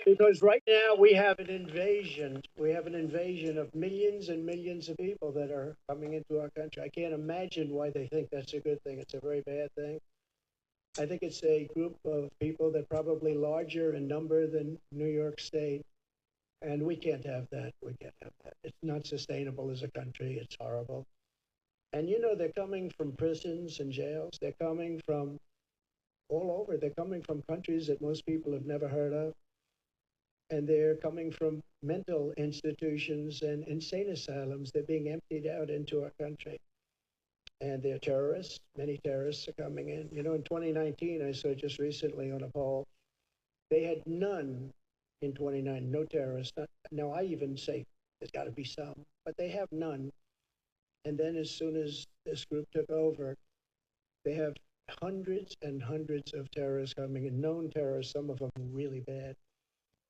Because right now we have an invasion. We have an invasion of millions and millions of people that are coming into our country. I can't imagine why they think that's a good thing. It's a very bad thing. I think it's a group of people that probably larger in number than New York State. And we can't have that. We can't have that. It's not sustainable as a country. It's horrible. And you know, they're coming from prisons and jails. They're coming from all over. They're coming from countries that most people have never heard of. And they're coming from mental institutions and insane asylums. They're being emptied out into our country. And they're terrorists. Many terrorists are coming in. You know, in 2019, I saw just recently on a poll, they had none in 29, no terrorists. Now, I even say there's got to be some, but they have none. And then as soon as this group took over, they have hundreds and hundreds of terrorists coming in, known terrorists, some of them really bad.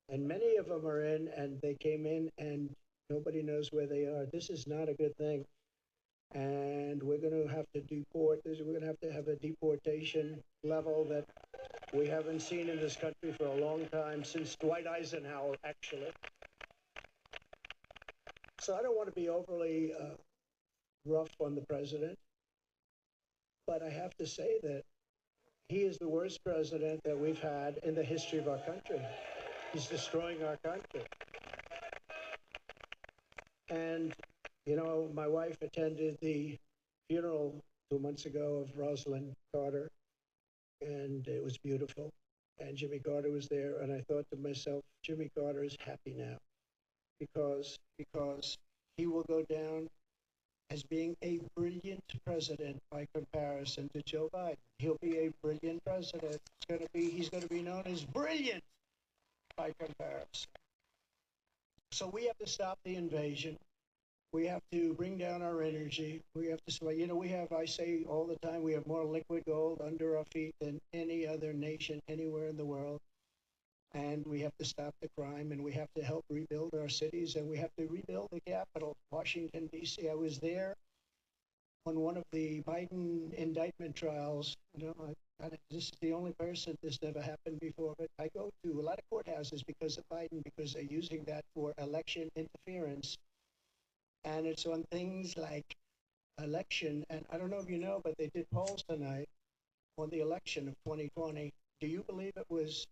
And many of them are in, and they came in, and nobody knows where they are. This is not a good thing. And we're going to have to deport. We're going to have a deportation level that we haven't seen in this country for a long time, since Dwight Eisenhower, actually. So I don't want to be overly rough on the president, but I have to say that he is the worst president that we've had in the history of our country. He's destroying our country. And, you know, my wife attended the funeral 2 months ago of Rosalind Carter, and it was beautiful. And Jimmy Carter was there, and I thought to myself, Jimmy Carter is happy now because he will go down as being a brilliant president by comparison to Joe Biden. He'll be a brilliant president. He's going to be known as brilliant by comparison. So we have to stop the invasion. We have to bring down our energy. We have to, you know, I say all the time, we have more liquid gold under our feet than any other nation anywhere in the world. And we have to stop the crime, and we have to help rebuild our cities, and we have to rebuild the capital, Washington, D.C. I was there on one of the Biden indictment trials. You know, this is the only person this never happened before, but I go to a lot of courthouses because of Biden, because they're using that for election interference. And it's on things like election, and I don't know if you know, but they did polls tonight on the election of 2020. Do you believe it was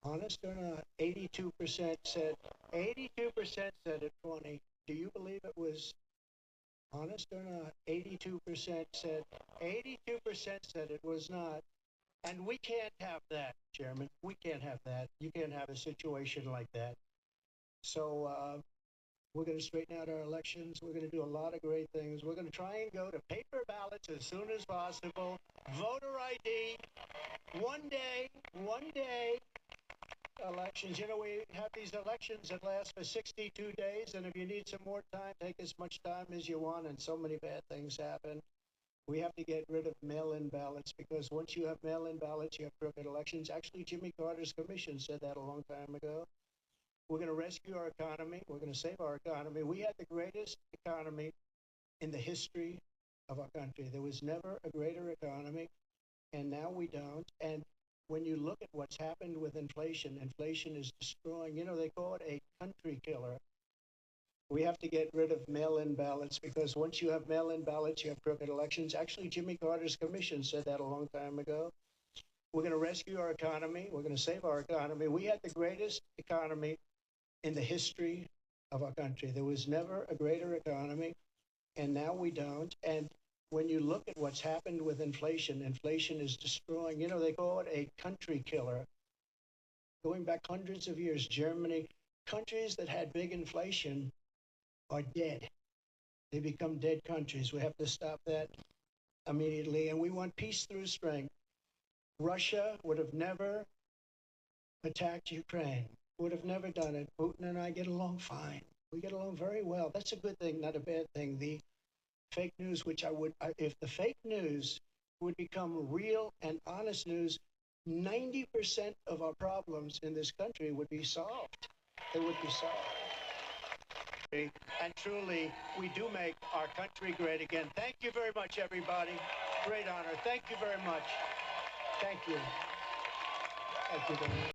honest or not? 82% said at 20. Do you believe it was honest or not? 82% said it was not. And we can't have that, Chairman. We can't have that. You can't have a situation like that. So we're going to straighten out our elections. We're going to do a lot of great things. We're going to try and go to paper ballots as soon as possible. Voter ID. One day elections. You know, we have these elections that last for 62 days, and if you need some more time, take as much time as you want, and so many bad things happen. We have to get rid of mail-in ballots, because once you have mail-in ballots, you have crooked elections. Actually, Jimmy Carter's commission said that a long time ago. We're going to rescue our economy. We're going to save our economy. We had the greatest economy in the history of our country. There was never a greater economy, and now we don't. And when you look at what's happened with inflation, inflation is destroying, you know, they call it a country killer. We have to get rid of mail-in ballots, because once you have mail-in ballots, you have crooked elections. Actually, Jimmy Carter's commission said that a long time ago. We're going to rescue our economy. We're going to save our economy. We had the greatest economy in the history of our country. There was never a greater economy, and now we don't. And when you look at what's happened with inflation, inflation is destroying, you know, they call it a country killer. Going back hundreds of years, Germany, countries that had big inflation are dead. They become dead countries. We have to stop that immediately. And we want peace through strength. Russia would have never attacked Ukraine, would have never done it. Putin and I get along fine. We get along very well. That's a good thing, not a bad thing. The fake news, if the fake news would become real and honest news, 90% of our problems in this country would be solved. They would be solved. And truly, we do make our country great again. Thank you very much, everybody. Great honor. Thank you very much. Thank you. Thank you very much.